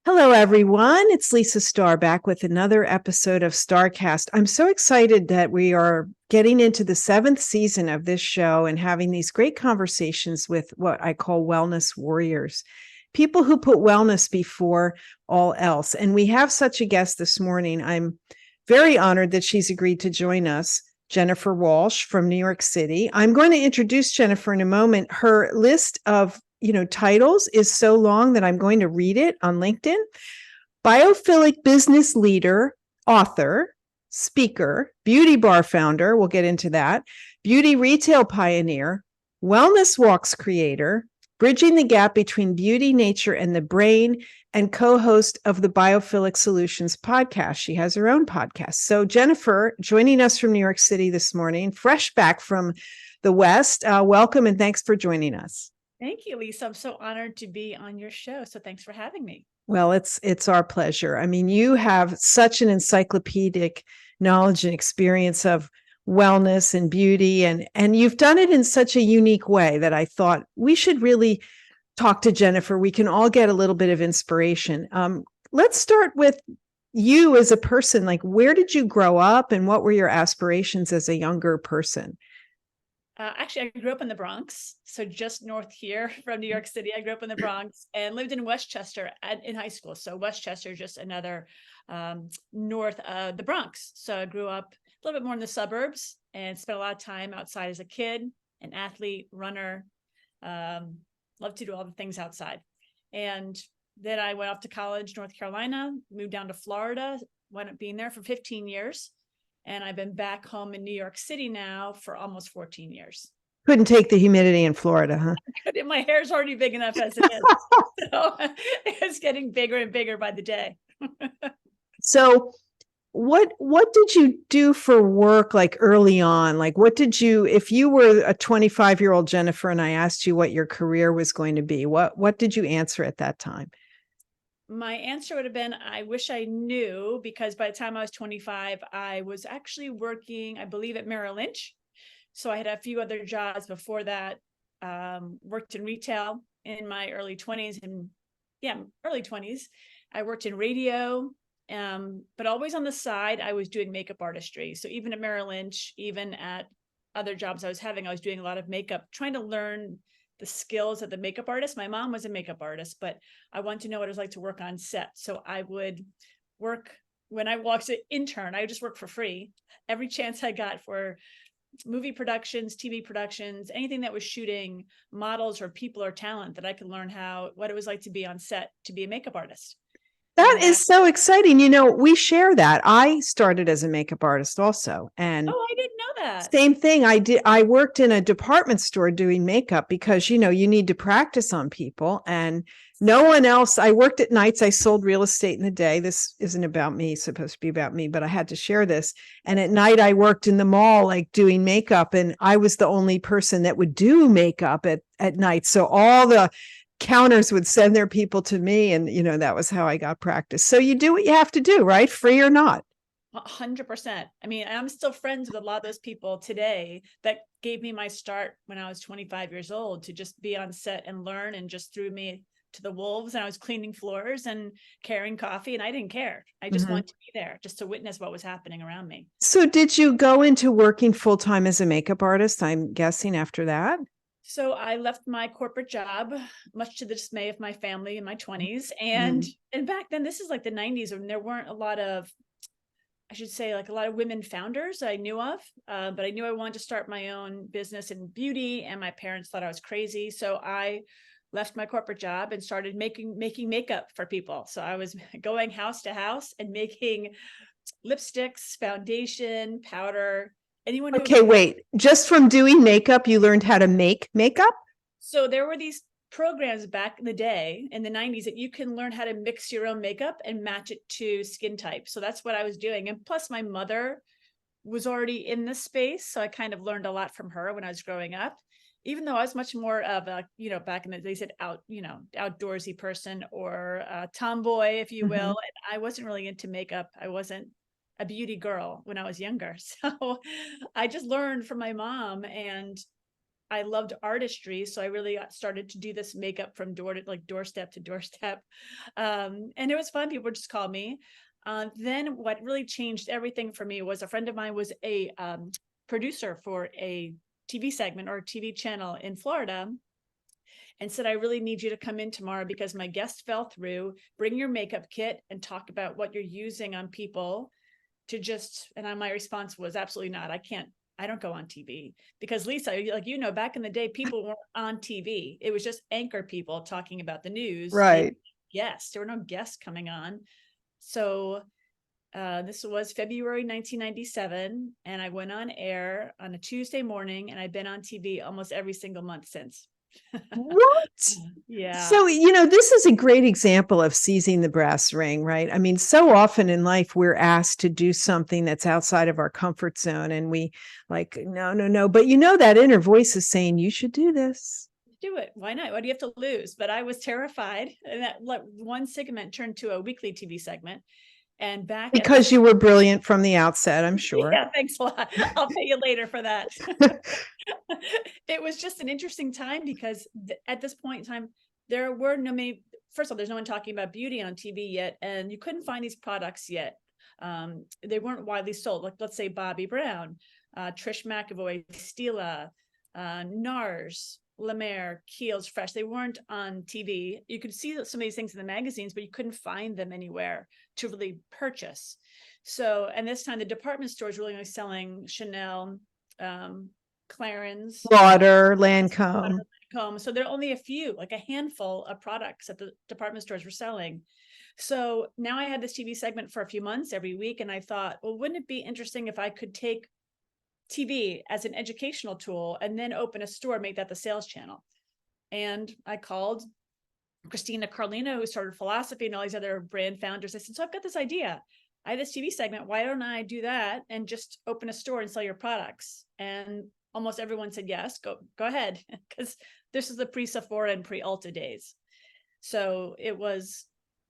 Hello, everyone. It's Lisa Starr back with another episode of StarrCast. I'm so excited that we are getting into the 7th season of this show and having these great conversations with what I call wellness warriors, people who put wellness before all else. And we have such a guest this morning. I'm very honored that she's agreed to join us, Jennifer Walsh from New York City. I'm going to introduce Jennifer in a moment. Her list of titles is so long that I'm going to read it on LinkedIn. Biophilic business leader, author, speaker, beauty bar founder, we'll get into that, beauty retail pioneer, wellness walks creator, bridging the gap between beauty, nature, and the brain, and co-host of the Biophilic Solutions Podcast. She has her own podcast. So Jennifer, joining us from New York City this morning, fresh back from the West, welcome and thanks for joining us. Thank you, Lisa. I'm so honored to be on your show. So thanks for having me. Well, it's our pleasure. I mean, you have such an encyclopedic knowledge and experience of wellness and beauty, and you've done it in such a unique way that I thought we should really talk to Jennifer. We can all get a little bit of inspiration. Let's start with you as a person. Like, where did you grow up and what were your aspirations as a younger person? Actually, I grew up in the Bronx, so just north here from New York City. I grew up in the Bronx and lived in Westchester in high school. So Westchester is just another north of the Bronx. So I grew up a little bit more in the suburbs and spent a lot of time outside as a kid, an athlete, runner, loved to do all the things outside. And then I went off to college, North Carolina, moved down to Florida, wound up being there for 15 years. And I've been back home in New York City now for almost 14 years. Couldn't take the humidity in Florida, huh? My hair's already big enough as it is. So it's getting bigger and bigger by the day. So what did you do for work like early on? Like what did you, if you were a 25-year-old Jennifer and I asked you what your career was going to be, what did you answer at that time? My answer would have been, I wish I knew, because by the time I was 25, I was actually working, I believe, at Merrill Lynch. So I had a few other jobs before that, worked in retail in my early 20s. I worked in radio, but always on the side, I was doing makeup artistry. So even at Merrill Lynch, even at other jobs I was having, I was doing a lot of makeup, trying to learn the skills of the makeup artist. My mom was a makeup artist, but I wanted to know what it was like to work on set. So I would work when I walked as an intern, I would just work for free. Every chance I got for movie productions, TV productions, anything that was shooting models or people or talent that I could learn what it was like to be on set, to be a makeup artist. That is so exciting. We share that. I started as a makeup artist also. And I didn't know that. Same thing. I worked in a department store doing makeup because, you need to practice on people and no one else. I worked at nights. I sold real estate in the day. This isn't about me, it's supposed to be about me, but I had to share this. And at night I worked in the mall, like doing makeup. And I was the only person that would do makeup at night. So all the counters would send their people to me. And, that was how I got practice. So you do what you have to do, right? Free or not. 100%. I mean, I'm still friends with a lot of those people today that gave me my start when I was 25 years old to just be on set and learn, and just threw me to the wolves. And I was cleaning floors and carrying coffee, and I didn't care. I just wanted to be there just to witness what was happening around me. So did you go into working full time as a makeup artist, I'm guessing, after that? So I left my corporate job, much to the dismay of my family in my 20s. And back then, this is like the 90s, when there weren't a lot of, I should say, like a lot of women founders I knew of, but I knew I wanted to start my own business in beauty, and my parents thought I was crazy. So I left my corporate job and started making makeup for people. So I was going house to house and making lipsticks, foundation, powder. Wait, just from doing makeup, you learned how to make makeup? So there were these programs back in the day in the 90s that you can learn how to mix your own makeup and match it to skin type. So that's what I was doing. And plus my mother was already in this space. So I kind of learned a lot from her when I was growing up, even though I was much more of a, back in the day, said outdoorsy person, or a tomboy, if you will. And I wasn't really into makeup. I wasn't a beauty girl when I was younger. So I just learned from my mom, and I loved artistry. So I really got started to do this makeup from doorstep to doorstep. And it was fun. People would just call me. Then what really changed everything for me was a friend of mine was a producer for a TV segment or a TV channel in Florida, and said, I really need you to come in tomorrow because my guest fell through. Bring your makeup kit and talk about what you're using on people to just, and my response was absolutely not. I don't go on TV because Lisa, like, back in the day, people weren't on TV. It was just anchor people talking about the news. Right. Yes, there were no guests coming on. So this was February 1997, and I went on air on a Tuesday morning, and I've been on TV almost every single month since. What? Yeah. So, this is a great example of seizing the brass ring, right? I mean, so often in life, we're asked to do something that's outside of our comfort zone, and we like, no. But that inner voice is saying, you should do this. Do it. Why not? What do you have to lose? But I was terrified. And that one segment turned to a weekly TV segment. And because you were brilliant from the outset, I'm sure. Yeah, thanks a lot. I'll pay you later for that. It was just an interesting time because at this point in time, there were first of all, there's no one talking about beauty on TV yet, and you couldn't find these products yet. They weren't widely sold. Like, let's say Bobbi Brown, Trish McEvoy, Stila, NARS, La Mer, Kiehl's Fresh. They weren't on TV. You could see some of these things in the magazines, but you couldn't find them anywhere to really purchase. So, and this time the department stores really only selling Chanel, Clarins, Lauder, Lancome. So there are only a few, like a handful of products that the department stores were selling. So now I had this TV segment for a few months every week. And I thought, well, wouldn't it be interesting if I could take TV as an educational tool and then open a store, make that the sales channel? And I called Christina Carlino, who started Philosophy, and all these other brand founders. I said, so I've got this idea. I have this TV segment. Why don't I do that and just open a store and sell your products? And almost everyone said, yes, go ahead. Because this is the pre-Sephora and pre-Ulta days. So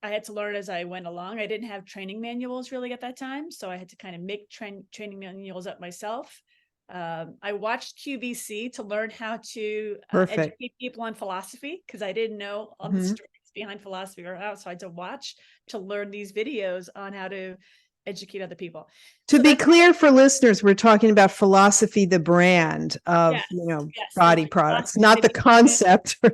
I had to learn as I went along. I didn't have training manuals really at that time. So I had to kind of make training manuals up myself. I watched QVC to learn how to educate people on philosophy, because I didn't know all the stories behind philosophy or how. So I had to watch to learn these videos on how to educate other people. To be clear for listeners, we're talking about Philosophy, the brand of, body products, not the concept. No,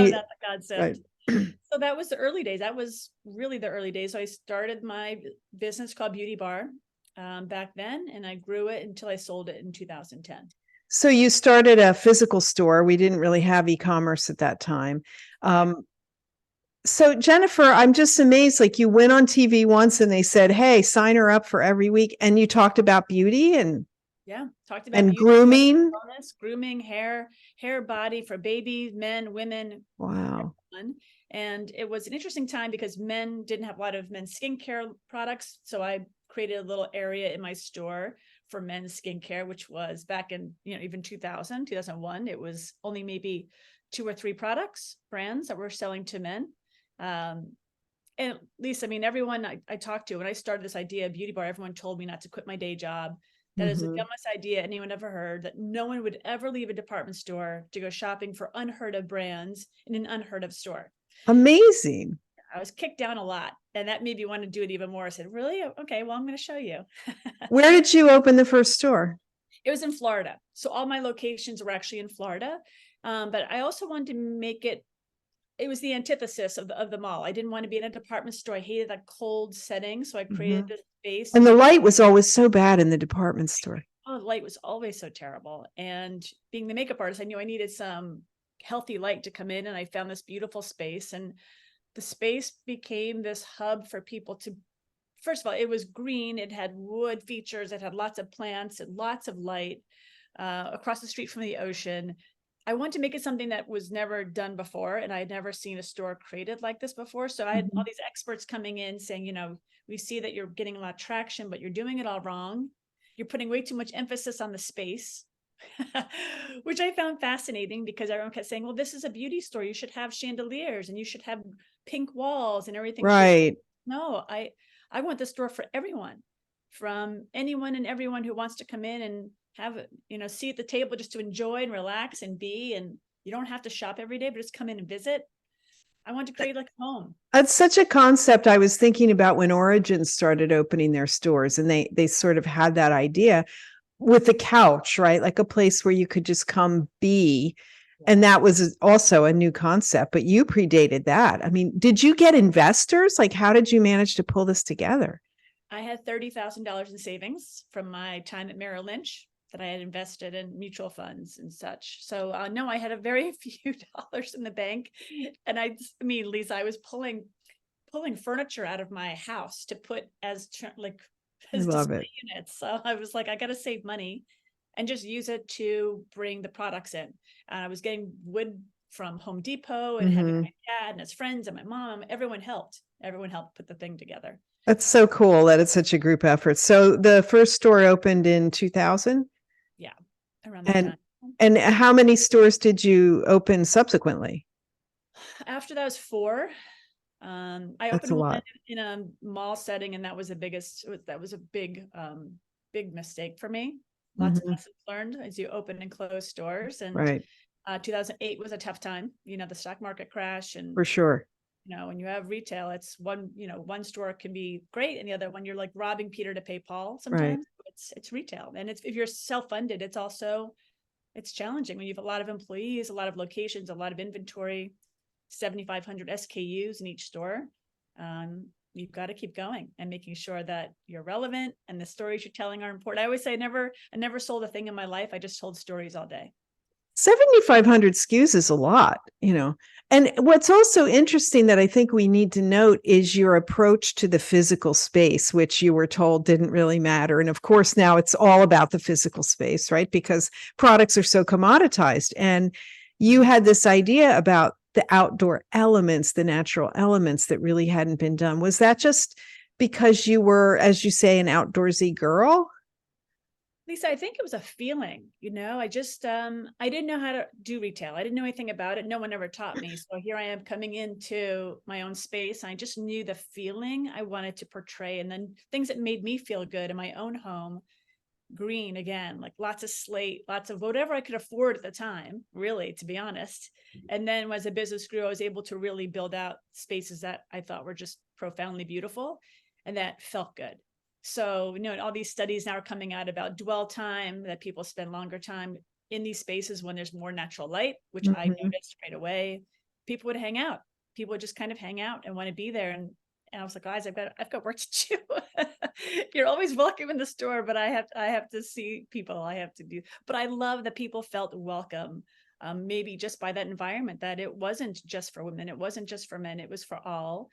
not the concept. Right. So that was the early days. That was really the early days. So I started my business called Beauty Bar back then, and I grew it until I sold it in 2010. So you started a physical store. We didn't really have e-commerce at that time. So Jennifer, I'm just amazed. Like, you went on TV once and they said, hey, sign her up for every week. And you talked about beauty and talked about beauty, grooming, wellness, grooming, hair, body for babies, men, women. Wow. Everyone. And it was an interesting time because men didn't have a lot of men's skincare products. So I created a little area in my store for men's skincare, which was back in, even 2001, it was only maybe 2 or 3 brands that were selling to men. And Lisa, everyone I talked to, when I started this idea of Beauty Bar, everyone told me not to quit my day job. That is the dumbest idea anyone ever heard, that no one would ever leave a department store to go shopping for unheard of brands in an unheard of store. Amazing. I was kicked down a lot, and that made me want to do it even more. I said, really? Okay, well, I'm going to show you. Where did you open the first store? It was in Florida. So all my locations were actually in Florida. But I also wanted to make it was the antithesis of the mall. I didn't want to be in a department store. I hated that cold setting. So I created this space. And the light was always so bad in the department store. Oh, the light was always so terrible. And being the makeup artist, I knew I needed some healthy light to come in. And I found this beautiful space. And the space became this hub for people to, first of all, it was green. It had wood features. It had lots of plants and lots of light across the street from the ocean. I wanted to make it something that was never done before. And I had never seen a store created like this before. So I had all these experts coming in saying, we see that you're getting a lot of traction, but you're doing it all wrong. You're putting way too much emphasis on the space, which I found fascinating, because everyone kept saying, well, this is a beauty store. You should have chandeliers and you should have pink walls and everything. Right. No, I want the store for everyone, from anyone and everyone who wants to come in and have a seat at the table just to enjoy and relax and be, and you don't have to shop every day, but just come in and visit. I want to create like a home. That's such a concept. I was thinking about when Origins started opening their stores, and they sort of had that idea with the couch, right? Like a place where you could just come be. And that was also a new concept, but you predated that. I mean, did you get investors? Like, how did you manage to pull this together? I had $30,000 in savings from my time at Merrill Lynch that I had invested in mutual funds and such. So no, I had a very few dollars in the bank. And Lisa, I was pulling furniture out of my house to put as Love it. units. So I was like, I got to save money and just use it to bring the products in. And I was getting wood from Home Depot and having my dad and his friends and my mom, everyone helped put the thing together. That's so cool that it's such a group effort. So the first store opened in 2000? Yeah, around that time. And how many stores did you open subsequently? After that was 4. I opened one in a mall setting, and that was a big mistake for me. Lots of lessons learned as you open and close stores. And 2008 was a tough time, the stock market crash. And for sure, when you have retail, it's one store can be great, and the other one, you're like robbing Peter to pay Paul sometimes. It's retail. And if you're self-funded, it's challenging when you have a lot of employees, a lot of locations, a lot of inventory, 7,500 SKUs in each store. You've got to keep going and making sure that you're relevant and the stories you're telling are important. I always say I never sold a thing in my life. I just told stories all day. 7,500 SKUs is a lot, And what's also interesting that I think we need to note is your approach to the physical space, which you were told didn't really matter. And of course, now it's all about the physical space, right? Because products are so commoditized. And you had this idea about the outdoor elements, the natural elements that really hadn't been done. Was that just because you were, as you say, an outdoorsy girl? Lisa, I think it was a feeling, I just, I didn't know how to do retail. I didn't know anything about it. No one ever taught me. So here I am coming into my own space. I just knew the feeling I wanted to portray, and then things that made me feel good in my own home. Green again, like lots of slate, lots of whatever I could afford at the time, really, to be honest. And then as the business grew, I was able to really build out spaces that I thought were just profoundly beautiful and that felt good. So, all these studies now are coming out about dwell time, that people spend longer time in these spaces when there's more natural light, which I noticed right away. People would hang out. People would just kind of hang out and want to be there. And I was like, guys, I've got work to do. You're always welcome in the store, but I have to see people. I have to do. But I love that people felt welcome. Maybe just by that environment, that it wasn't just for women, it wasn't just for men, it was for all.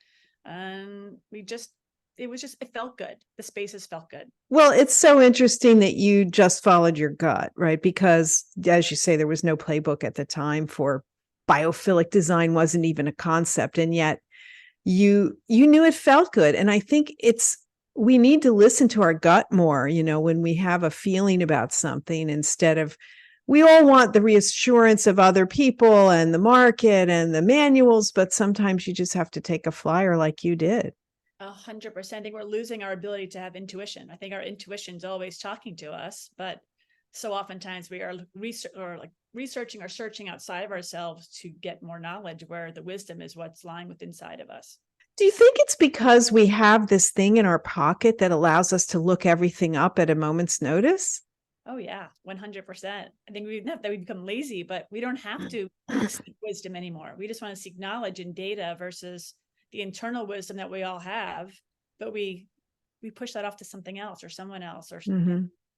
It felt good. The spaces felt good. Well, it's so interesting that you just followed your gut, right? Because as you say, there was no playbook at the time for biophilic design, wasn't even a concept. And yet you knew it felt good. And I think we need to listen to our gut more, when we have a feeling about something, instead of, we all want the reassurance of other people and the market and the manuals, but sometimes you just have to take a flyer like you did. 100%. I think we're losing our ability to have intuition. I think our intuition's always talking to us, but so oftentimes we are researching or searching outside of ourselves to get more knowledge, where the wisdom is what's lying within inside of us. Do you think it's because we have this thing in our pocket that allows us to look everything up at a moment's notice? Oh yeah, 100%. I think not that we become lazy, but we don't have to seek wisdom anymore. We just want to seek knowledge and data versus the internal wisdom that we all have, but we push that off to something else or someone else or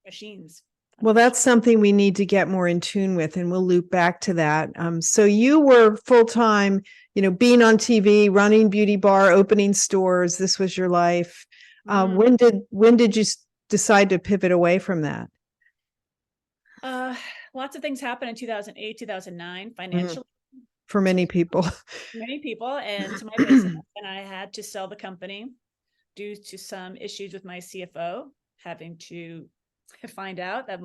machines. Well, that's something we need to get more in tune with, and we'll loop back to that. So you were full-time, being on TV, running beauty bar, opening stores. This was your life. When did you decide to pivot away from that? Lots of things happened in 2008, 2009 financially. For many people. And to my business. And I had to sell the company due to some issues with my CFO, having to find out that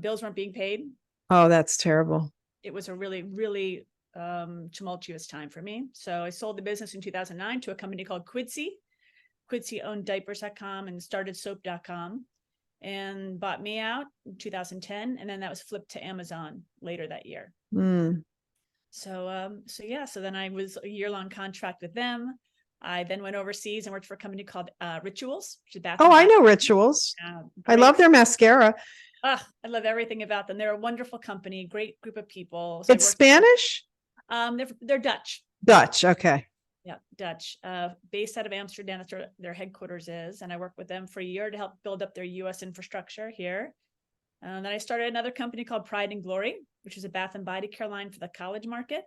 bills weren't being paid. Oh, that's terrible. It was a really, really tumultuous time for me. So I sold the business in 2009 to a company called Quidsi. Quidsi owned diapers.com and started soap.com. and bought me out in 2010. And then that was flipped to Amazon later that year. Mm. So then I was a year-long contract with them. I then went overseas and worked for a company called Rituals, which is bath. Oh, I know Rituals. I love their mascara. I love everything about them. They're a wonderful company, great group of people. So it's Spanish? They're Dutch. Dutch, okay. Yeah, Dutch. Based out of Amsterdam, that's where their headquarters is. And I worked with them for a year to help build up their U.S. infrastructure here. Then I started another company called Pride and Glory, which is a bath and body care line for the college market.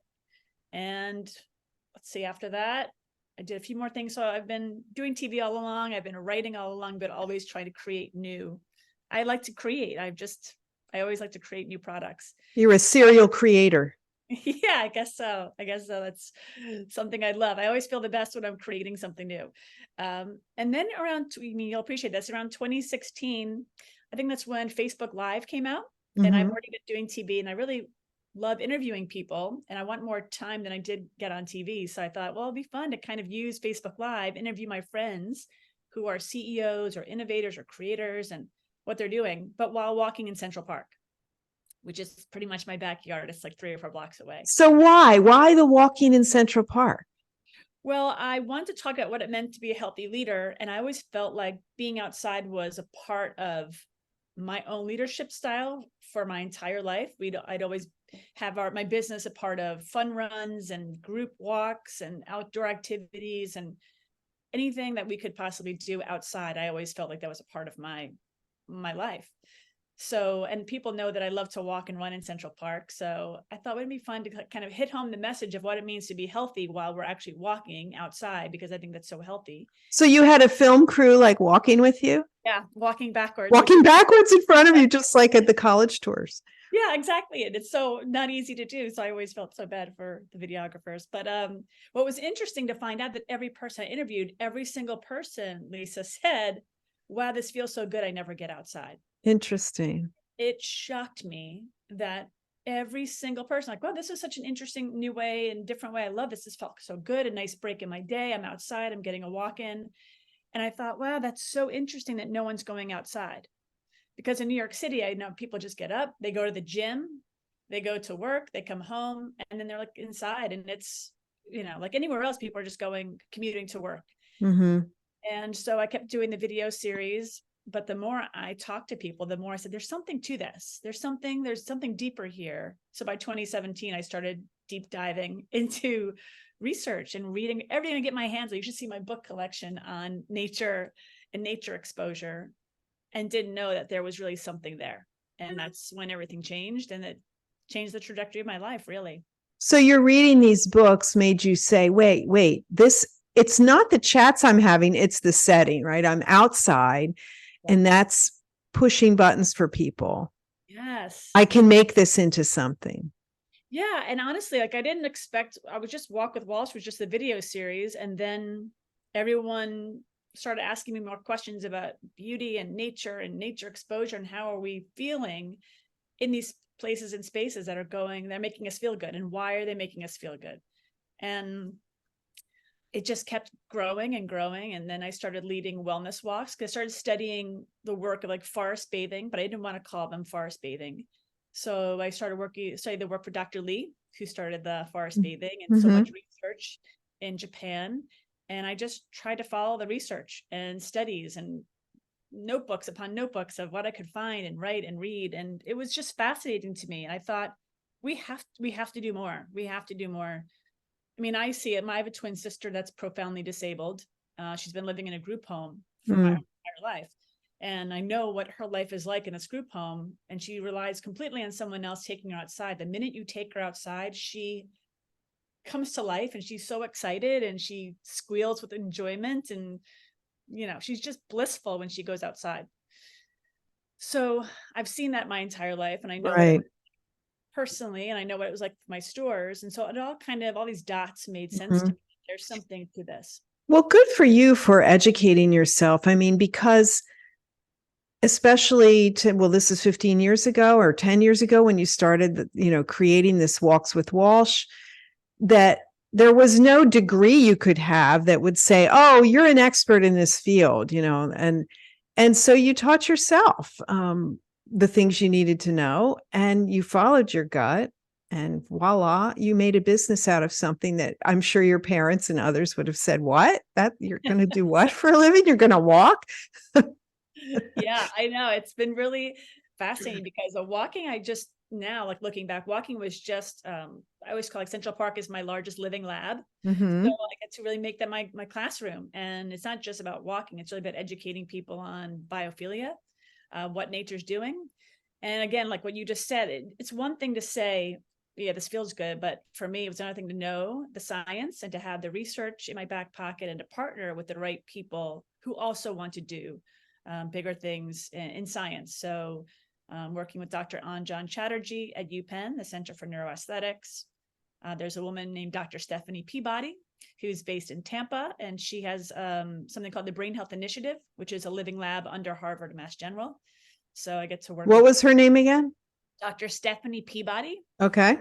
And let's see, after that, I did a few more things. So I've been doing TV all along. I've been writing all along, but always trying to create new. I like to create. I always like to create new products. You're a serial creator. Yeah, I guess so. That's something I love. I always feel the best when I'm creating something new. And then you'll appreciate this, around 2016, I think that's when Facebook Live came out. And I've already been doing TV, and I really love interviewing people, and I want more time than I did get on TV. So I thought, well, it'd be fun to kind of use Facebook Live, interview my friends who are CEOs or innovators or creators and what they're doing, but while walking in Central Park, which is pretty much my backyard. It's like 3 or 4 blocks away. So why the walking in Central Park? Well, I wanted to talk about what it meant to be a healthy leader. And I always felt like being outside was a part of my own leadership style for my entire life. I'd always have my business a part of fun runs and group walks and outdoor activities and anything that we could possibly do outside. I always felt like that was a part of my life. So, and people know that I love to walk and run in Central Park. So I thought it would be fun to kind of hit home the message of what it means to be healthy while we're actually walking outside, because I think that's so healthy. So you had a film crew like walking with you? Yeah, walking backwards. Walking backwards in front of you, just like at the college tours. Yeah, exactly. And it's so not easy to do. So I always felt so bad for the videographers. But what was interesting to find out that every person I interviewed, every single person, Lisa, said, wow, this feels so good. I never get outside. Interesting. It shocked me that every single person, like, wow, this is such an interesting new way and different way. I love this. This felt so good. A nice break in my day. I'm outside. I'm getting a walk in. And I thought, wow, that's so interesting that no one's going outside. Because in New York City, I know people just get up, they go to the gym, they go to work, they come home, and then they're like inside. And it's, like anywhere else, people are just commuting to work. Mm-hmm. And so I kept doing the video series. But the more I talked to people, the more I said, there's something to this. There's something deeper here. So by 2017, I started deep diving into research and reading everything I get my hands on. You should see my book collection on nature and nature exposure, and didn't know that there was really something there. And that's when everything changed, and it changed the trajectory of my life, really. So you're reading these books made you say, wait, it's not the chats I'm having, it's the setting, right? I'm outside. And that's pushing buttons for people. Yes. I can make this into something. Yeah. And honestly, I didn't expect, I would just Walk with Walsh was just the video series. And then everyone started asking me more questions about beauty and nature exposure, and how are we feeling in these places and spaces that they're making us feel good, and why are they making us feel good? And it just kept growing and growing. And then I started leading wellness walks, because I started studying the work of like forest bathing, but I didn't want to call them forest bathing. So I started studying the work for Dr. Lee, who started the forest bathing, and so much research in Japan. And I just tried to follow the research and studies and notebooks upon notebooks of what I could find and write and read. And it was just fascinating to me. And I thought, we have to do more. We have to do more. I mean, I see it. I have a twin sister that's profoundly disabled. She's been living in a group home for my entire life. And I know what her life is like in this group home. And she relies completely on someone else taking her outside. The minute you take her outside, she comes to life, and she's so excited, and she squeals with enjoyment. And, she's just blissful when she goes outside. So I've seen that my entire life. And I know personally, and I know what it was like for my stores. And so it all these dots made sense to me. There's something to this. Well, good for you for educating yourself. I mean, because especially this is 15 years ago or 10 years ago when you started, creating this Walks with Walsh, that there was no degree you could have that would say, oh, you're an expert in this field, and And so you taught yourself the things you needed to know, and you followed your gut, and voila, you made a business out of something that I'm sure your parents and others would have said, what? That you're going to do what for a living? You're going to walk? Yeah, I know. It's been really fascinating because walking, I just now, like looking back, walking was just, I always call like Central Park is my largest living lab. So Mm-hmm. I get to really make that my classroom. And it's not just about walking, it's really about educating people on biophilia, what nature's doing. And again, like what you just said, it's one thing to say, yeah, this feels good. But for me, it was another thing to know the science and to have the research in my back pocket and to partner with the right people who also want to do bigger things in science. So working with Dr. Anjan Chatterjee at UPenn, the Center for Neuroaesthetics. There's a woman named Dr. Stephanie Peabody, who's based in Tampa, and she has something called the Brain Health Initiative, which is a living lab under Harvard Mass General. So I get to work What with was her name again? Dr. Stephanie Peabody. Okay.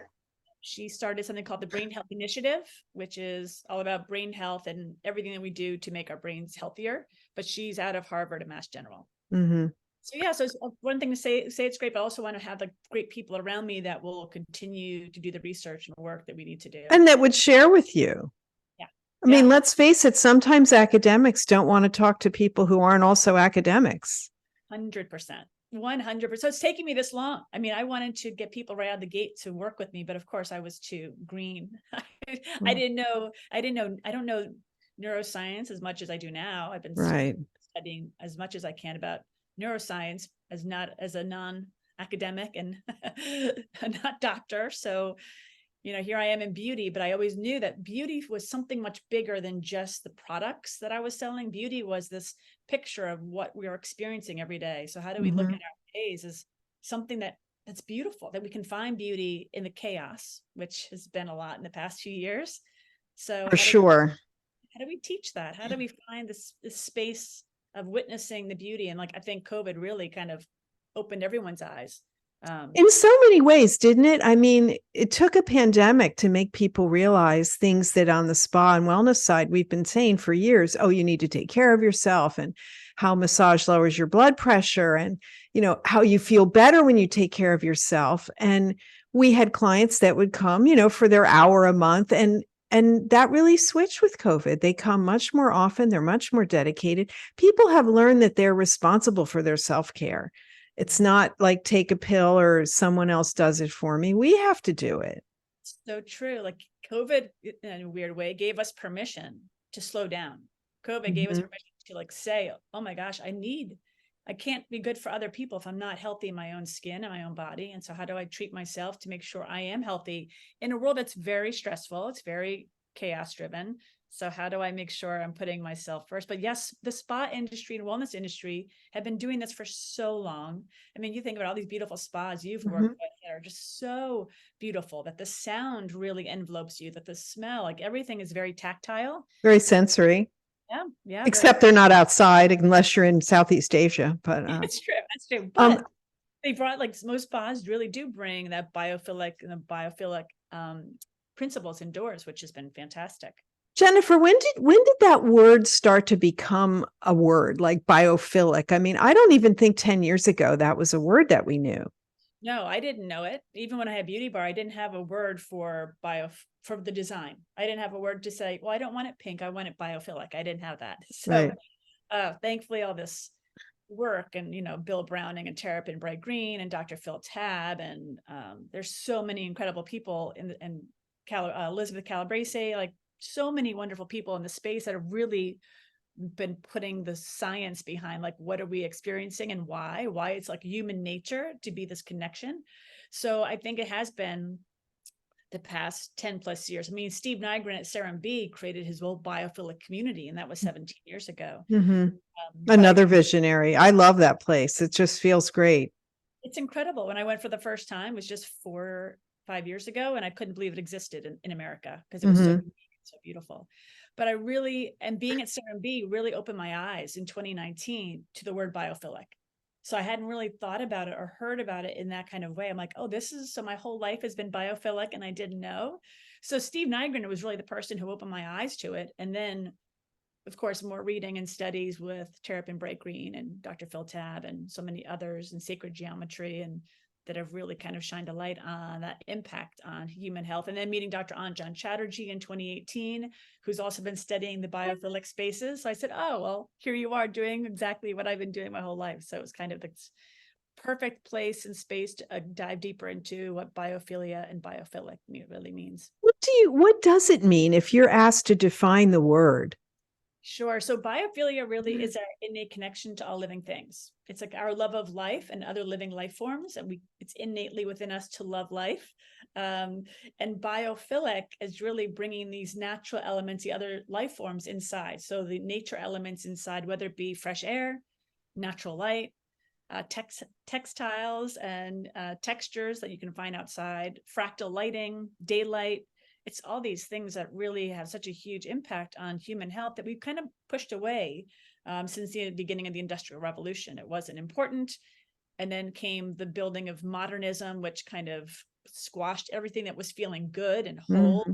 She started something called the Brain Health Initiative, which is all about brain health and everything that we do to make our brains healthier. But she's out of Harvard and Mass General. Mm-hmm. So yeah, so it's one thing to say it's great, but I also want to have like great people around me that will continue to do the research and work that we need to do. And that would share with you. Yeah. I mean, let's face it, sometimes academics don't want to talk to people who aren't also academics. 100%. 100%. So it's taking me this long. I mean, I wanted to get people right out of the gate to work with me, but of course I was too green. I don't know neuroscience as much as I do now. I've been studying as much as I can about neuroscience as a non-academic and not doctor. So, here I am in beauty, but I always knew that beauty was something much bigger than just the products that I was selling. Beauty was this picture of what we are experiencing every day. So how do we look at our days as something that's beautiful, that we can find beauty in the chaos, which has been a lot in the past few years. So For sure. How do we teach that? How do we find this space of witnessing the beauty? And I think COVID really kind of opened everyone's eyes. In so many ways, didn't it? I mean, it took a pandemic to make people realize things that on the spa and wellness side, we've been saying for years, oh, you need to take care of yourself, and how massage lowers your blood pressure, and, how you feel better when you take care of yourself. And we had clients that would come, for their hour a month, and that really switched with COVID. They come much more often. They're much more dedicated. People have learned that they're responsible for their self-care. It's not like take a pill or someone else does it for me. We have to do it. So true. Like COVID, in a weird way, gave us permission to slow down. COVID gave us permission to say, oh my gosh, I can't be good for other people if I'm not healthy in my own skin and my own body. And so how do I treat myself to make sure I am healthy in a world that's very stressful? It's very chaos driven. So how do I make sure I'm putting myself first? But yes, the spa industry and wellness industry have been doing this for so long. I mean, you think about all these beautiful spas you've worked with that are just so beautiful, that the sound really envelopes you, that the smell, everything is very tactile. Very sensory. Yeah. Except they're not outside unless you're in Southeast Asia. But That's true. But they brought most spas really do bring that biophilic principles indoors, which has been fantastic. Jennifer, when did that word start to become a word, like biophilic? I mean, I don't even think 10 years ago that was a word that we knew. No, I didn't know it. Even when I had Beauty Bar, I didn't have a word for the design. I didn't have a word to say, well, I don't want it pink, I want it biophilic. I didn't have that. So thankfully all this work and, Bill Browning and Terrapin Bright Green and Dr. Phil Tabb. And there's so many incredible people and Elizabeth Calabrese, so many wonderful people in the space that have really been putting the science behind what are we experiencing and why it's human nature to be this connection. So I think it has been the past 10 plus years. I mean, Steve Nygren at StarrB created his whole biophilic community, and that was 17 years ago. Another visionary. I love that place. It just feels great. It's incredible. When I went for the first time, it was just 4 or 5 years ago, and I couldn't believe it existed in America because it was so beautiful. But and being at StarrB really opened my eyes in 2019 to the word biophilic. So I hadn't really thought about it or heard about it in that kind of way. I'm like, oh, so my whole life has been biophilic and I didn't know. So Steve Nygren was really the person who opened my eyes to it. And then of course, more reading and studies with Terrapin Bright Green and Dr. Phil Tabb and so many others in sacred geometry, and that have really kind of shined a light on that impact on human health. And then meeting Dr. Anjan Chatterjee in 2018, who's also been studying the biophilic spaces. So I said, oh, well, here you are doing exactly what I've been doing my whole life. So it was kind of this perfect place and space to dive deeper into what biophilia and biophilic really means. What does it mean if you're asked to define the word? Sure. So biophilia really is our innate connection to all living things. It's like our love of life and other living life forms, and it's innately within us to love life. And biophilic is really bringing these natural elements, the other life forms inside. So the nature elements inside, whether it be fresh air, natural light, textiles and textures that you can find outside, fractal lighting, daylight. It's all these things that really have such a huge impact on human health that we've kind of pushed away since the beginning of the Industrial Revolution. It wasn't important. And then came the building of modernism, which kind of squashed everything that was feeling good and whole.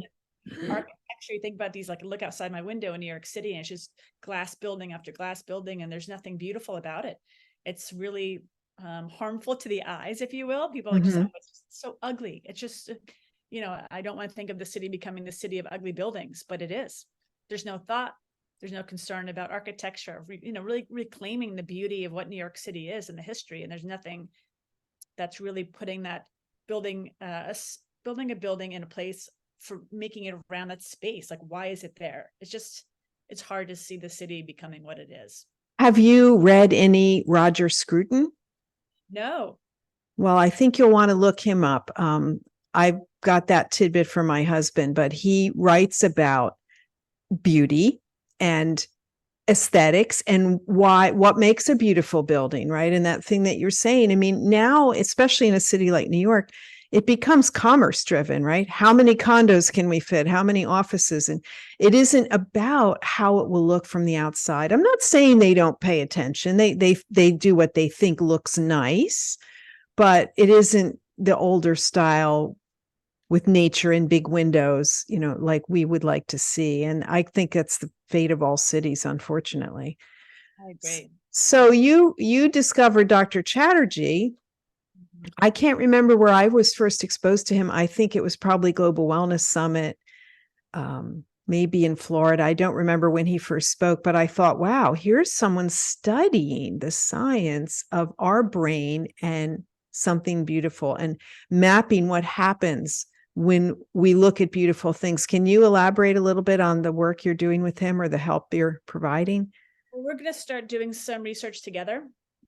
Architecture, you think about these, like, look outside my window in New York City, and it's just glass building after glass building, and there's nothing beautiful about it. It's really harmful to the eyes, if you will. People are just, oh, it's just so ugly. It's just, I don't want to think of the city becoming the city of ugly buildings, but it is. There's no thought. There's no concern about architecture, really reclaiming the beauty of what New York City is and the history. And there's nothing that's really putting that building, building a building in a place for making it around that space. Like, why is it there? It's hard to see the city becoming what it is. Have you read any Roger Scruton? No. Well, I think you'll want to look him up. I got that tidbit from my husband, but he writes about beauty and aesthetics and what makes a beautiful building, right? And that thing that you're saying, I mean, now, especially in a city like New York, it becomes commerce driven, right? How many condos can we fit? How many offices? And it isn't about how it will look from the outside. I'm not saying they don't pay attention. They do what they think looks nice, but it isn't the older style with nature and big windows, like we would like to see. And I think that's the fate of all cities, unfortunately. I agree. So you discovered Dr. Chatterjee. I can't remember where I was first exposed to him. I think it was probably Global Wellness Summit, maybe in Florida. I don't remember when he first spoke, but I thought, wow, here's someone studying the science of our brain and something beautiful and mapping what happens when we look at beautiful things. Can you elaborate a little bit on the work you're doing with him or the help you're providing? Well, we're going to start doing some research together,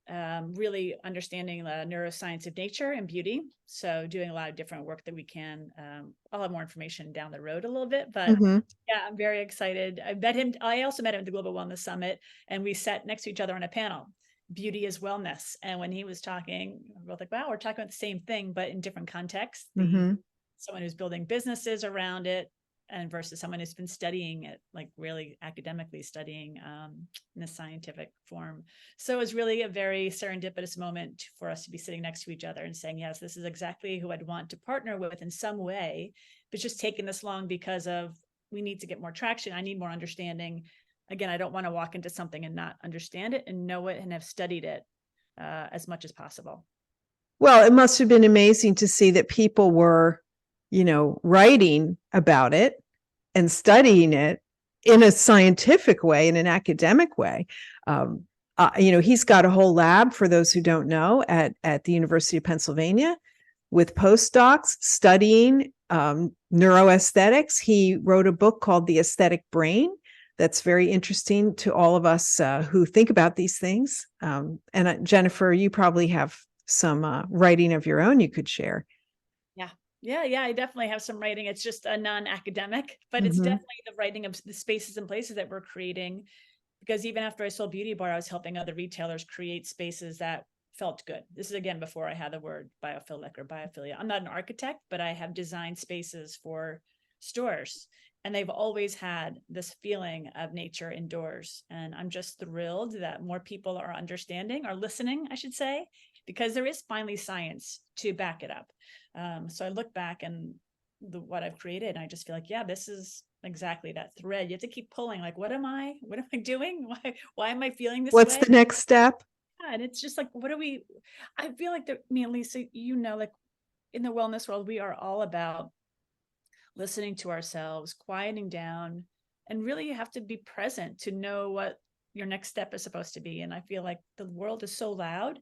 really understanding the neuroscience of nature and beauty. So doing a lot of different work that we can. I'll have more information down the road a little bit, but yeah, I'm very excited. I also met him at the Global Wellness Summit, and we sat next to each other on a panel, Beauty is Wellness. And when he was talking, we're both like, wow, we're talking about the same thing, but in different contexts. Someone who's building businesses around it, and versus someone who's been studying it, like really academically studying in a scientific form. So it was really a very serendipitous moment for us to be sitting next to each other and saying, yes, this is exactly who I'd want to partner with in some way, but just taking this long because of, we need to get more traction. I need more understanding. Again, I don't want to walk into something and not understand it and know it and have studied it as much as possible. Well, it must have been amazing to see that people were writing about it and studying it in a scientific way, in an academic way. He's got a whole lab, for those who don't know, at the University of Pennsylvania with postdocs studying neuroaesthetics. He wrote a book called The Aesthetic Brain that's very interesting to all of us who think about these things. And Jennifer, you probably have some writing of your own you could share. Yeah, I definitely have some writing. It's just a non-academic, but it's definitely the writing of the spaces and places that we're creating. Because even after I sold Beauty Bar, I was helping other retailers create spaces that felt good. This is, again, before I had the word biophilic or biophilia. I'm not an architect, but I have designed spaces for stores, and they've always had this feeling of nature indoors. And I'm just thrilled that more people are understanding, or listening, I should say, because there is finally science to back it up. So I look back and what I've created, and I just feel like, yeah, this is exactly that thread. You have to keep pulling, like, what am I doing? Why am I feeling this What's way? the next step? Yeah, and it's just like, I feel like me and Lisa, like in the wellness world, we are all about listening to ourselves, quieting down, and really you have to be present to know what your next step is supposed to be. And I feel like the world is so loud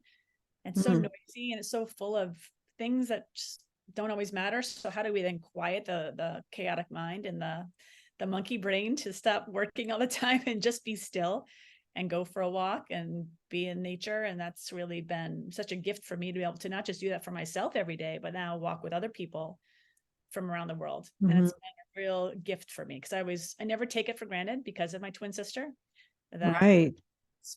and so Mm. noisy, and it's so full of things that just don't always matter. So how do we then quiet the chaotic mind and the monkey brain to stop working all the time and just be still and go for a walk and be in nature? And that's really been such a gift for me to be able to not just do that for myself every day, but now walk with other people from around the world. And Mhm. it's been a real gift for me, because I never take it for granted because of my twin sister, that Right.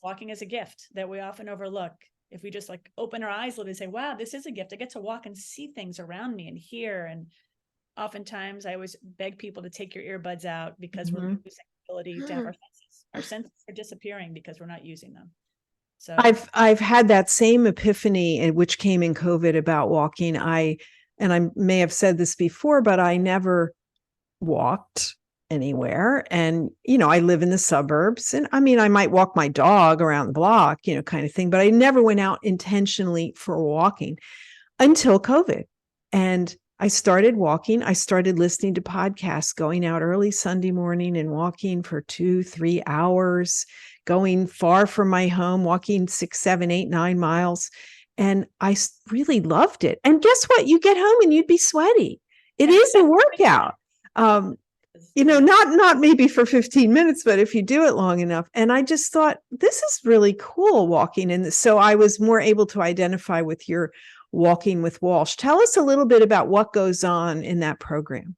walking is a gift that we often overlook. If we just like open our eyes a little bit and say, wow, this is a gift. I get to walk and see things around me and hear. And oftentimes I always beg people to take your earbuds out because we're Mhm. losing the ability to have our senses. Our senses are disappearing because we're not using them. So I've had that same epiphany, which came in COVID, about walking. I may have said this before, but I never walked anywhere. And, I live in the suburbs, and I mean, I might walk my dog around the block, kind of thing, but I never went out intentionally for walking until COVID. And I started walking. I started listening to podcasts, going out early Sunday morning and walking for 2-3 hours, going far from my home, walking 6, 7, 8, 9 miles. And I really loved it. And guess what? You get home and you'd be sweaty. It is a workout. Not maybe for 15 minutes, but if you do it long enough. And I just thought, this is really cool, walking in this. So I was more able to identify with your Walking with Walsh. Tell us a little bit about what goes on in that program.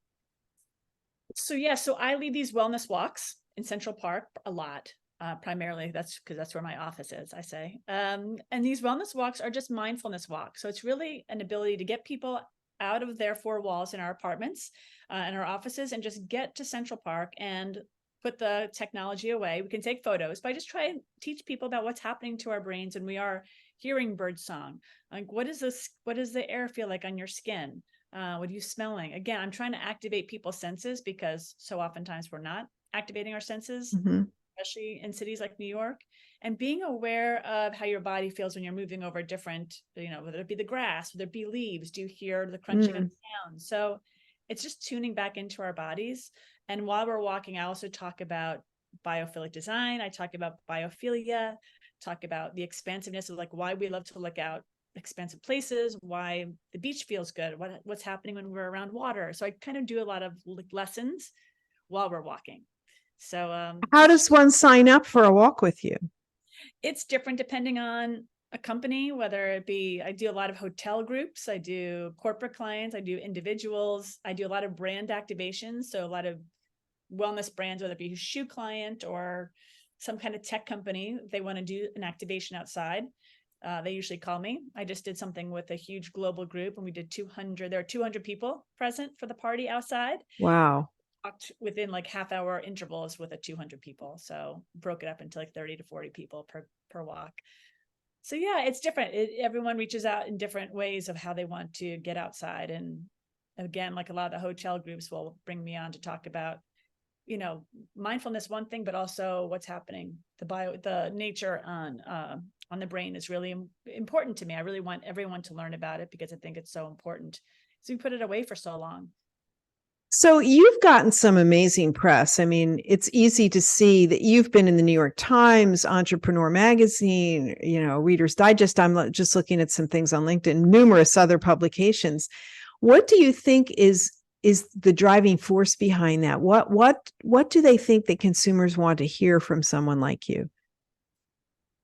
So I lead these wellness walks in Central Park a lot. Primarily, that's because that's where my office is, I say. And these wellness walks are just mindfulness walks. So it's really an ability to get people out of their four walls in our apartments and our offices, and just get to Central Park and put the technology away. We can take photos, but I just try and teach people about what's happening to our brains when we are hearing bird song. Like, what does the air feel like on your skin? What are you smelling? Again, I'm trying to activate people's senses, because so oftentimes we're not activating our senses, Mm-hmm. especially in cities like New York. And being aware of how your body feels when you're moving over different, whether it be the grass, whether it be leaves, do you hear the crunching of the sound? So it's just tuning back into our bodies. And while we're walking, I also talk about biophilic design. I talk about biophilia, talk about the expansiveness of like why we love to look out expensive places, why the beach feels good, what's happening when we're around water. So I kind of do a lot of lessons while we're walking. So How does one sign up for a walk with you? it's different depending on a company, whether it be, I do a lot of hotel groups, I do corporate clients, I do individuals, I do a lot of brand activations. So a lot of wellness brands, whether it be a shoe client or some kind of tech company, they want to do an activation outside. They usually call me. I just did something with a huge global group, and we did 200. There are 200 people present for the party outside. Wow. Talked within like half-hour intervals with 200 people. So broke it up into like 30 to 40 people per walk. So yeah, it's different. Everyone reaches out in different ways of how they want to get outside. And again, like a lot of the hotel groups will bring me on to talk about, mindfulness, one thing, but also what's happening. The nature on the brain is really important to me. I really want everyone to learn about it because I think it's so important. So we put it away for so long. So you've gotten some amazing press. I mean, it's easy to see that you've been in the New York Times, Entrepreneur Magazine, Reader's Digest. I'm just looking at some things on LinkedIn, numerous other publications. What do you think is the driving force behind that? What do they think that consumers want to hear from someone like you?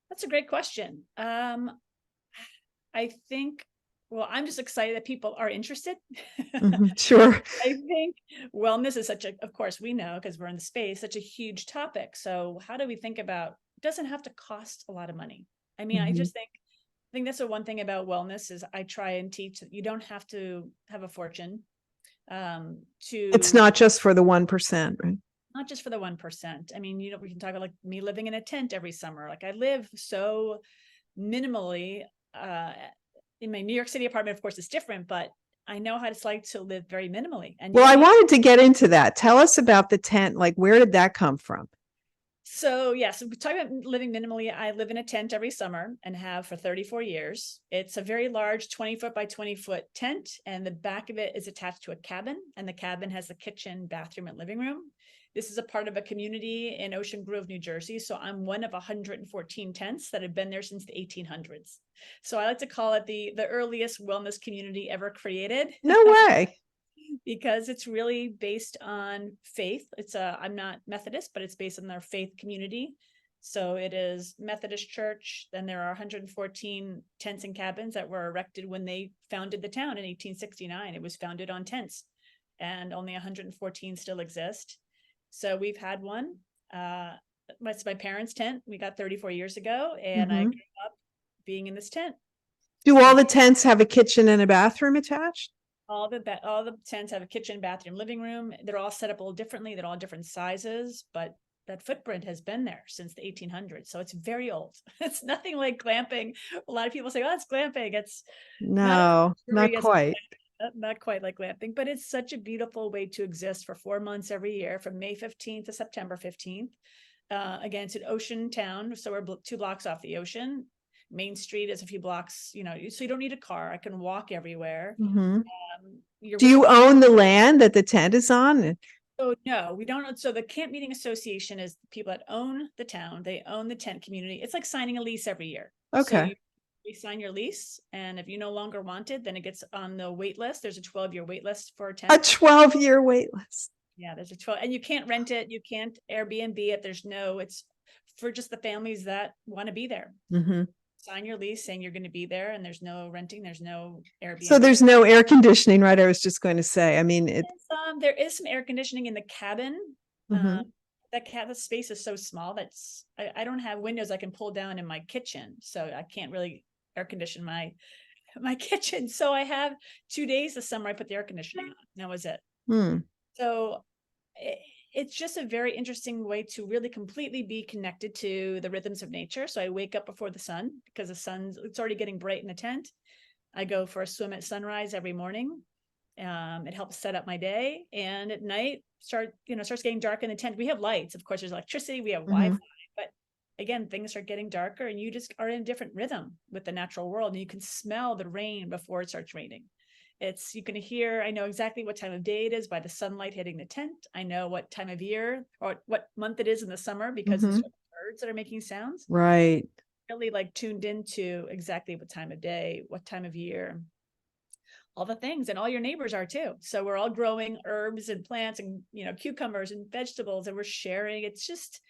That's a great question. I think, well, I'm just excited that people are interested. Mm-hmm. Sure. I think wellness is of course, we know because we're in the space, such a huge topic. So how do we think about, it doesn't have to cost a lot of money. I mean, Mm-hmm. I think that's the one thing about wellness is I try and teach that you don't have to have a fortune It's not just for the 1%, right? not just for the 1%. I mean, we can talk about like me living in a tent every summer. Like I live so minimally in my New York City apartment, of course, it's different, but I know how it's like to live very minimally. And Well, I wanted to get into that. Tell us about the tent. Like, where did that come from? so we're talking about living minimally. I live in a tent every summer and have for 34 years. It's a very large 20-foot by 20-foot tent, and the back of it is attached to a cabin, and the cabin has the kitchen, bathroom, and living room. This is a part of a community in Ocean Grove, New Jersey. So I'm one of 114 tents that have been there since the 1800s. So I like to call it the earliest wellness community ever created. No way. Because it's really based on faith. I'm not Methodist, but it's based on their faith community. So it is Methodist Church. Then there are 114 tents and cabins that were erected when they founded the town in 1869. It was founded on tents, and only 114 still exist. So we've had one. It's my parents' tent. We got 34 years ago, and I grew up being in this tent. Do all the tents have a kitchen and a bathroom attached? All the tents have a kitchen, bathroom, living room. They're all set up a little differently. They're all different sizes, but that footprint has been there since the 1800s. So it's very old. It's nothing like glamping. A lot of people say, "Oh, it's glamping." It's not quite. Not quite like glamping, but it's such a beautiful way to exist for 4 months every year, from May 15th to September 15th. Again, it's an ocean town, so we're 2 blocks off the ocean. Main Street is a few blocks, so you don't need a car. I can walk everywhere. Do you own the land that the tent is on? Oh, no, we don't. So the Camp Meeting Association is the people that own the town. They own the tent community. It's like signing a lease every year. Okay. So you sign your lease, and if you no longer want it, then it gets on the wait list. There's a 12-year wait list for a tent. A 12-year wait list. Yeah, there's a 12, and you can't rent it. You can't Airbnb it. It's for just the families that want to be there. Sign your lease saying you're going to be there, and there's no renting, there's no Airbnb. So there's no air conditioning, right? I was just going to say, I mean, there is some air conditioning in the cabin. The space is so small that's I don't have windows I can pull down in my kitchen, so I can't really air condition my kitchen. So I have 2 days this summer I put the air conditioning on. That was it. So it's just a very interesting way to really completely be connected to the rhythms of nature. So I wake up before the sun, because it's already getting bright in the tent. I go for a swim at sunrise every morning. It helps set up my day. And at night, starts getting dark in the tent. We have lights. Of course, there's electricity. We have Wi-Fi. But again, things start getting darker, and you just are in a different rhythm with the natural world. And you can smell the rain before it starts raining. You can hear, I know exactly what time of day it is by the sunlight hitting the tent. I know what time of year or what month it is in the summer, because it's birds that are making sounds. Right. Really tuned into exactly what time of day, what time of year, all the things, and all your neighbors are too. So we're all growing herbs and plants and, cucumbers and vegetables, and we're sharing. It's just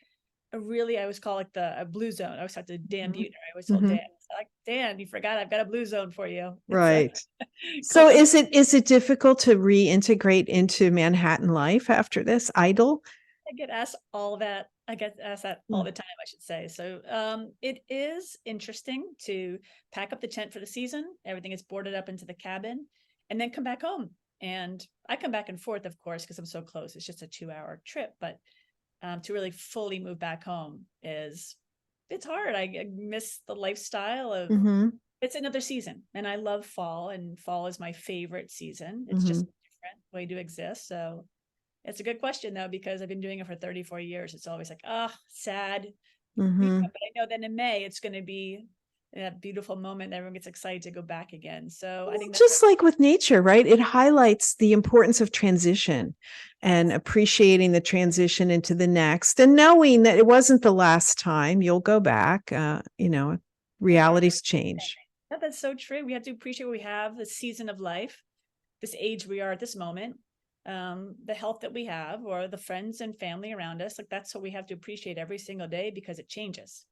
I always call it a blue zone. I always talk to Dan Buettner. I always told Dan, like, Dan, you forgot I've got a blue zone for you. Right. So is it difficult to reintegrate into Manhattan life after this? Idle? I get asked all that. I get asked that all the time, I should say. So it is interesting to pack up the tent for the season. Everything is boarded up into the cabin, and then come back home. And I come back and forth, of course, because I'm so close. It's just a 2-hour trip, but to really fully move back home it's hard. I miss the lifestyle of it's another season, and I love fall, and fall is my favorite season. It's just a different way to exist. So it's a good question though, because I've been doing it for 34 years. It's always like, sad. But I know then in May it's going to be that beautiful moment that everyone gets excited to go back again. So I think that's just like with nature, right? It highlights the importance of transition and appreciating the transition into the next, and knowing that it wasn't the last time. You'll go back. Realities change. Yeah, that's so true. We have to appreciate what we have, the season of life, this age we are at this moment, the health that we have, or the friends and family around us. Like, that's what we have to appreciate every single day, because it changes.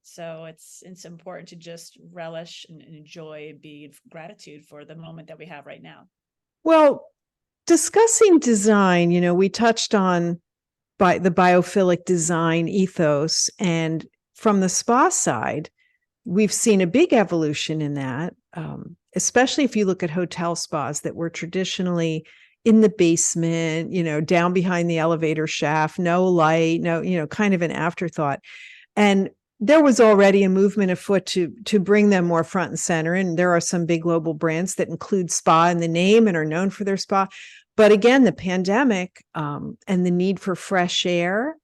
So it's important to just relish and enjoy, be gratitude for the moment that we have right now. Well, discussing design, we touched on the biophilic design ethos, and from the spa side, we've seen a big evolution in that, especially if you look at hotel spas that were traditionally in the basement, down behind the elevator shaft, no light, no, kind of an afterthought. And there was already a movement afoot to bring them more front and center. And there are some big global brands that include spa in the name and are known for their spa. But again, the pandemic and the need for fresh air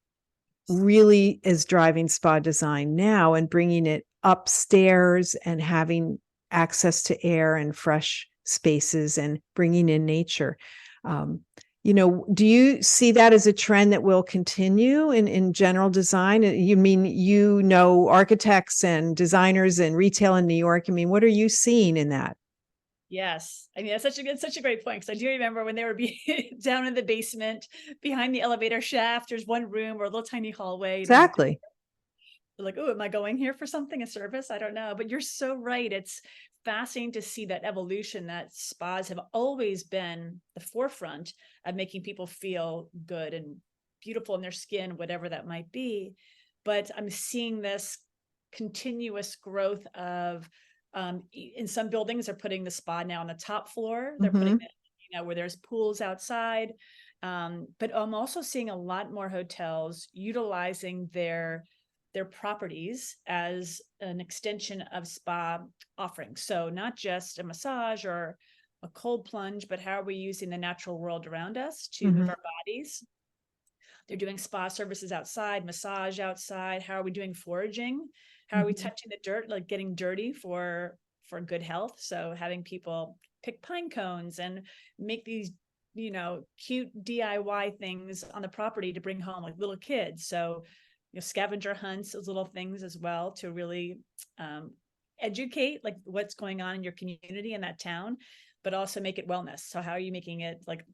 really is driving spa design now and bringing it upstairs and having access to air and fresh spaces and bringing in nature. Do you see that as a trend that will continue in general design? You mean, architects and designers and retail in New York. I mean, what are you seeing in that? Yes. I mean, that's such a great point. Because I do remember when they were down in the basement behind the elevator shaft, there's one room or a little tiny hallway. Exactly. Like, oh, am I going here for something, a service? I don't know. But you're so right. It's fascinating to see that evolution, that spas have always been the forefront of making people feel good and beautiful in their skin, whatever that might be. But I'm seeing this continuous growth of, in some buildings, they're putting the spa now on the top floor. They're putting it, where there's pools outside. But I'm also seeing a lot more hotels utilizing their properties as an extension of spa offerings. So not just a massage or a cold plunge, but how are we using the natural world around us to move our bodies? They're doing spa services outside, massage outside. How are we doing foraging? How are we touching the dirt, like getting dirty for good health? So having people pick pine cones and make these, cute DIY things on the property to bring home, like little kids. So scavenger hunts, those little things as well, to really educate like what's going on in your community in that town, but also make it wellness. So how are you making it, like,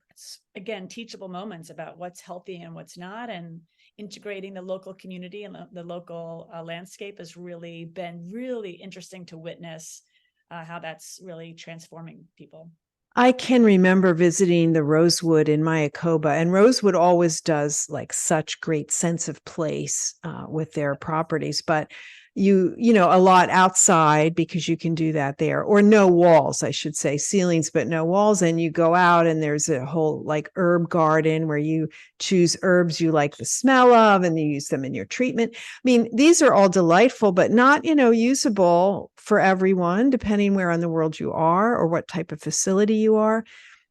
again, teachable moments about what's healthy and what's not, and integrating the local community and the local landscape has really been really interesting to witness how that's really transforming people. I can remember visiting the Rosewood in Mayakoba, and Rosewood always does like such great sense of place with their properties, but a lot outside because you can do that there, or no walls, I should say, ceilings, but no walls. And you go out and there's a whole like herb garden where you choose herbs you like the smell of and you use them in your treatment. I mean, these are all delightful, but not, usable for everyone, depending where in the world you are or what type of facility you are.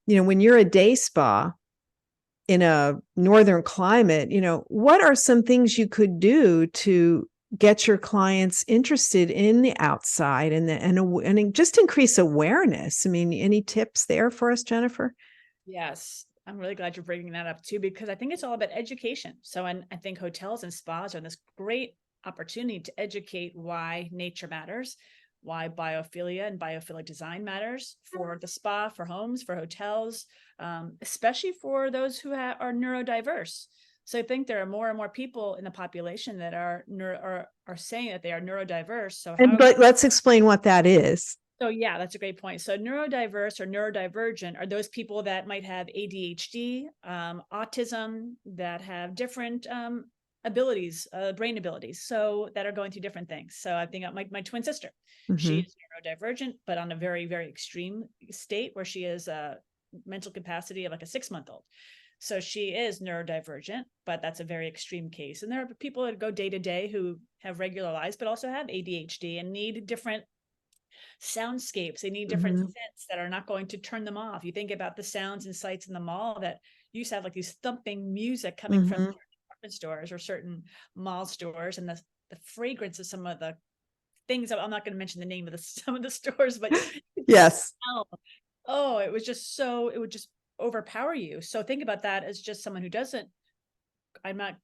When you're a day spa in a northern climate, what are some things you could do to get your clients interested in the outside and just increase awareness? I mean, any tips there for us, Jennifer? Yes. I'm really glad you're bringing that up too, because I think it's all about education. So, and I think hotels and spas are this great opportunity to educate why nature matters, why biophilia and biophilic design matters for the spa, for homes, for hotels, especially for those who are neurodiverse. So I think there are more and more people in the population that are saying that they are neurodiverse. So but let's explain what that is. So yeah, that's a great point. So neurodiverse or neurodivergent are those people that might have ADHD, autism, that have different abilities, brain abilities, so that are going through different things. So I think my twin sister, she is neurodivergent, but on a very, very extreme state where she is a mental capacity of like a 6-month-old. So she is neurodivergent, but that's a very extreme case. And there are people that go day to day who have regular lives, but also have ADHD and need different soundscapes. They need different scents that are not going to turn them off. You think about the sounds and sights in the mall that used to have like these thumping music coming from department stores or certain mall stores, and the fragrance of some of the things. I'm not going to mention the name of some of the stores, but yes. Oh, it would just overpower you. So think about that as just someone who doesn't, I'm not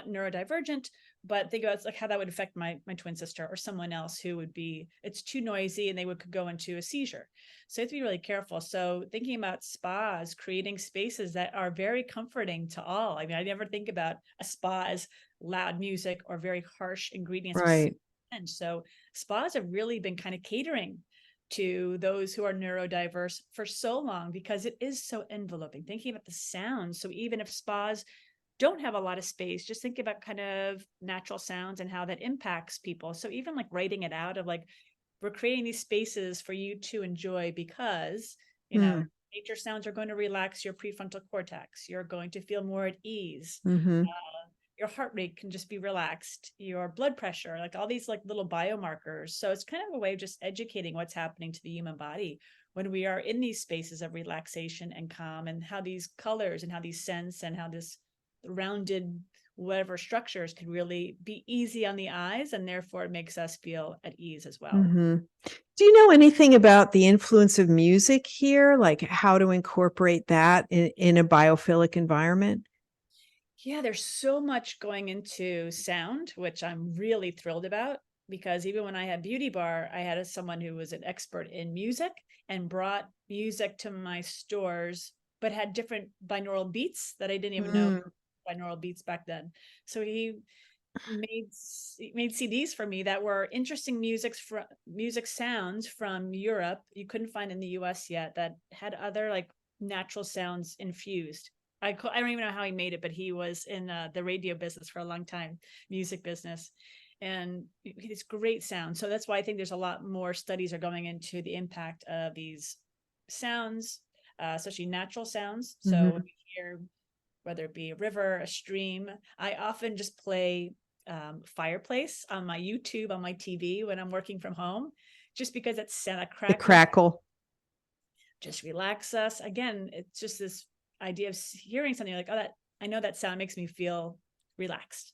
neurodivergent, but think about like how that would affect my twin sister or someone else who would be, it's too noisy and they could go into a seizure. So you have to be really careful. So thinking about spas, creating spaces that are very comforting to all. I mean, I never think about a spa as loud music or very harsh ingredients. Right. And so spas have really been kind of catering to those who are neurodiverse for so long because it is so enveloping. Thinking about the sounds. So even if spas don't have a lot of space, just think about kind of natural sounds and how that impacts people. So even like writing it out of like, we're creating these spaces for you to enjoy because, nature sounds are going to relax your prefrontal cortex. You're going to feel more at ease. your heart rate can just be relaxed, your blood pressure, like all these like little biomarkers. So it's kind of a way of just educating what's happening to the human body when we are in these spaces of relaxation and calm, and how these colors and how these scents and how this rounded whatever structures could really be easy on the eyes, and therefore it makes us feel at ease as well. Mm-hmm. Do you know anything about the influence of music here, like how to incorporate that in a biophilic environment? Yeah, there's so much going into sound, which I'm really thrilled about, because even when I had Beauty Bar, I had someone who was an expert in music and brought music to my stores, but had different binaural beats that I didn't even know binaural beats back then. So he made CDs for me that were interesting music sounds from Europe you couldn't find in the US yet, that had other like natural sounds infused. I don't even know how he made it, but he was in the radio business for a long time, music business, and it's great sound. So that's why I think there's a lot more studies are going into the impact of these sounds, especially natural sounds. So Mm-hmm. when you hear, whether it be a river, a stream, I often just play fireplace on my YouTube, on my TV when I'm working from home, just because it's a The crackling, crackle. just relax us. Again, it's just this idea of hearing something like, oh, that I know that sound makes me feel relaxed,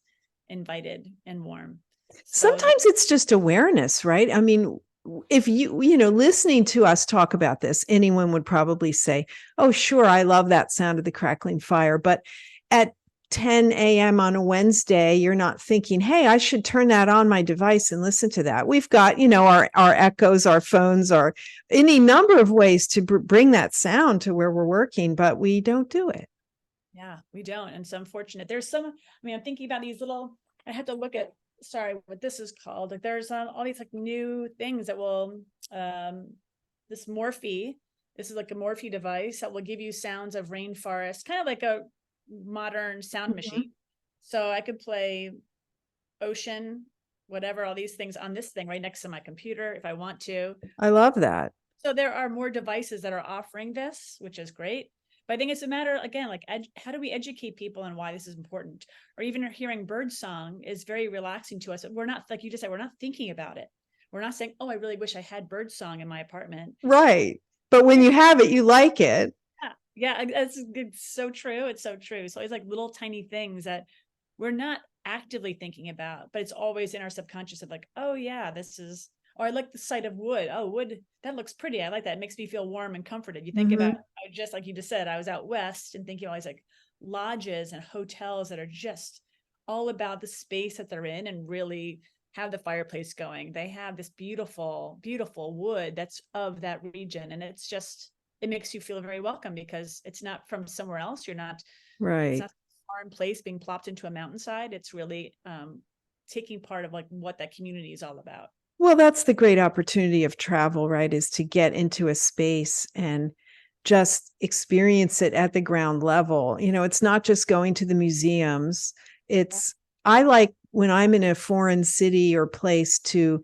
invited, and warm. So Sometimes it's just awareness, right? I mean, if listening to us talk about this, anyone would probably say, oh, sure, I love that sound of the crackling fire. But at 10 a.m. on a Wednesday, you're not thinking, hey, I should turn that on my device and listen to that. We've got, our echoes, our phones, or any number of ways to bring that sound to where we're working, but we don't do it. yeah, we don't. And so unfortunate. There's some, I'm thinking about these little, I have to look at, sorry, what this is called. Like there's all these like new things that will, this Morphe, this is like a Morphe device that will give you sounds of rainforest, kind of like a modern sound machine. So I could play ocean, whatever, all these things on this thing right next to my computer if I want to. I love that. So there are more devices that are offering this, which is great. But I think it's a matter, again, like how do we educate people on why this is important? Or even hearing bird song is very relaxing to us. We're not, like you just said, we're not thinking about it. We're not saying, oh, I really wish I had bird song in my apartment. Right. But when you have it, you like it. Yeah, it's so true. It's so true. So it's like little tiny things that we're not actively thinking about, but it's always in our subconscious of like, oh yeah, this is, or I like the sight of wood. Oh, wood, that looks pretty. I like that. It makes me feel warm and comforted. You think about, just like you just said, I was out west and thinking all these like lodges and hotels that are just all about the space that they're in and really have the fireplace going. They have this beautiful, beautiful wood that's of that region. And it's just, it makes you feel very welcome because it's not from somewhere else. You're not, Right. it's not a foreign place being plopped into a mountainside. It's really taking part of like what that community is all about. Well, that's the great opportunity of travel, right? Is to get into a space and just experience it at the ground level. It's not just going to the museums. I like when I'm in a foreign city or place to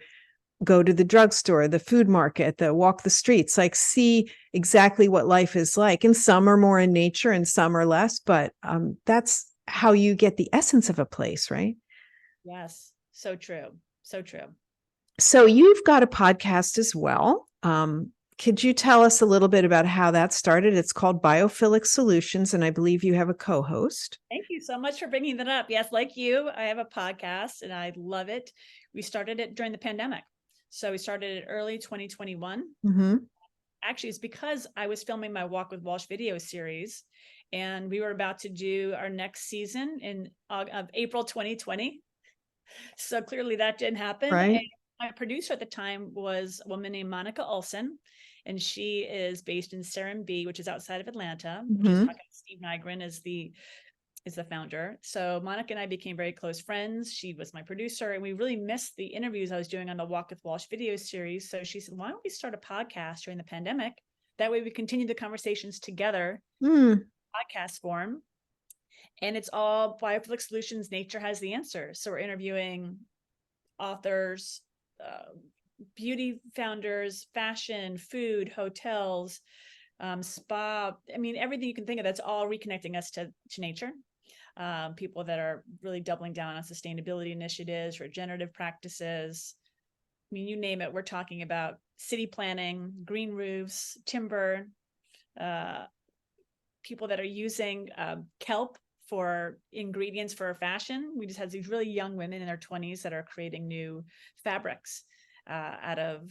go to the drugstore, the food market, walk the streets, like see exactly what life is like. And some are more in nature and some are less, but that's how you get the essence of a place, right? Yes. So true. So true. So you've got a podcast as well. Could you tell us a little bit about how that started? It's called Biophilic Solutions, and I believe you have a co-host. Thank you so much for bringing that up. Yes, like you, I have a podcast and I love it. We started it during the pandemic. So we started it early 2021. Actually, it's because I was filming my Walk with Walsh video series, and we were about to do our next season in April 2020. So clearly that didn't happen. Right. And my producer at the time was a woman named Monica Olson, and she is based in Starr, which is outside of Atlanta. She's talking to Steve Nygren is the founder. So Monica and I became very close friends. She was my producer, and we really missed the interviews I was doing on the Walk with Walsh video series. So she said, why don't we start a podcast during the pandemic? That way we continue the conversations together, podcast form. And it's all Biophilic Solutions. Nature has the answer. So we're interviewing authors, beauty founders, fashion, food, hotels, spa. Everything you can think of. That's all reconnecting us to nature. people that are really doubling down on sustainability initiatives, regenerative practices. I mean, you name it, we're talking about city planning, green roofs, timber, people that are using kelp for ingredients for fashion. We just had these really young women in their 20s that are creating new fabrics out of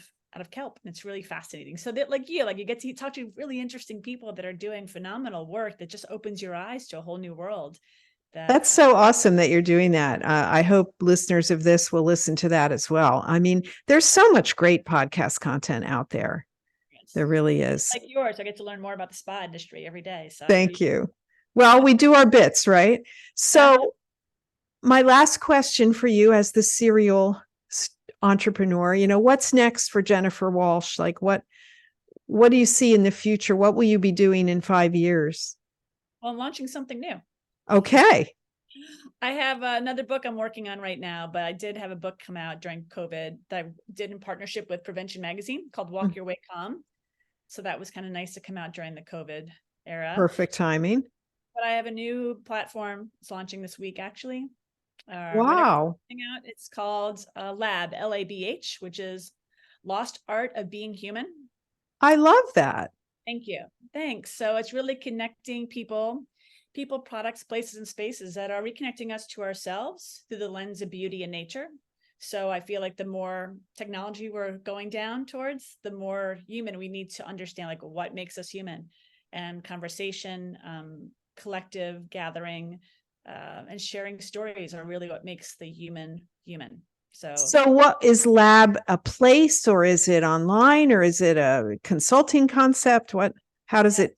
kelp. And it's really fascinating. So that you get to talk to really interesting people that are doing phenomenal work that just opens your eyes to a whole new world. That's so awesome that you're doing that. I hope listeners of this will listen to that as well. I mean, there's so much great podcast content out there. There really is. Like yours, I get to learn more about the spa industry every day. So thank you. Well, we do our bits, right? So my last question for you as the serial entrepreneur, what's next for Jennifer Walsh? Like what do you see in the future? What will you be doing in 5 years? Well, I'm launching something new. Okay. I have another book I'm working on right now, but I did have a book come out during COVID that I did in partnership with Prevention Magazine called Walk Your Way Calm. So that was kind of nice to come out during the COVID era. Perfect timing. But I have a new platform. It's launching this week, actually. Wow. It's called Lab, L-A-B-H, which is Lost Art of Being Human. I love that. Thank you. Thanks. So it's really connecting people, products, places, and spaces that are reconnecting us to ourselves through the lens of beauty and nature. So I feel like the more technology we're going down towards, the more human we need to understand, like what makes us human, and conversation, collective gathering, and sharing stories are really what makes the human human. So what is Lab, a place, or is it online, or is it a consulting concept? How does it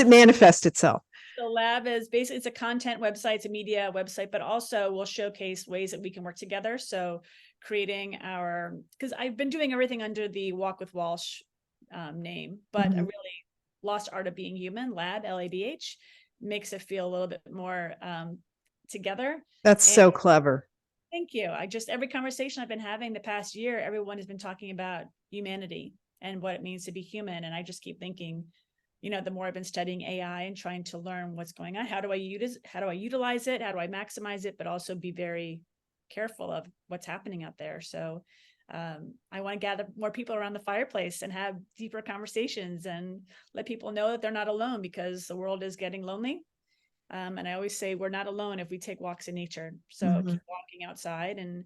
manifest itself? The Lab is basically, it's a content website, it's a media website, but also we'll showcase ways that we can work together. So creating because I've been doing everything under the Walk with Walsh name, but a really Lost Art of Being Human, Lab, L-A-B-H, makes it feel a little bit more together. That's so clever. Thank you. Every conversation I've been having the past year, everyone has been talking about humanity and what it means to be human. And I just keep thinking, the more I've been studying AI and trying to learn what's going on, how do I utilize it? How do I maximize it? But also be very careful of what's happening out there. So I want to gather more people around the fireplace and have deeper conversations and let people know that they're not alone, because the world is getting lonely. And I always say we're not alone if we take walks in nature. So keep walking outside and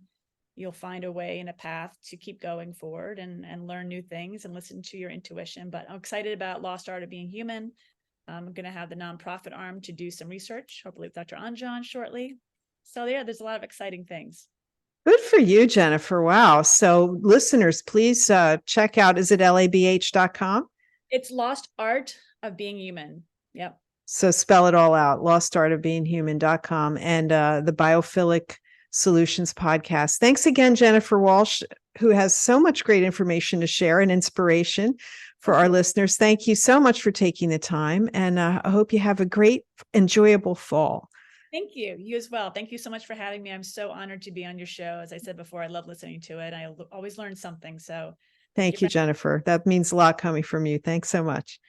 you'll find a way and a path to keep going forward and learn new things and listen to your intuition. But I'm excited about Lost Art of Being Human. I'm going to have the nonprofit arm to do some research, hopefully with Dr. Anjan shortly. So there's a lot of exciting things. Good for you, Jennifer. Wow. So listeners, please check out, is it labh.com? It's Lost Art of Being Human. Yep. So spell it all out, lostartofbeinghuman.com, and the Biophilic Solutions Podcast. Thanks again, Jennifer Walsh, who has so much great information to share and inspiration for our listeners. Thank you so much for taking the time, and I hope you have a great, enjoyable fall. Thank you. You as well. Thank you so much for having me. I'm so honored to be on your show. As I said before, I love listening to it. I always learn something. So thank you, Jennifer. That means a lot coming from you. Thanks so much.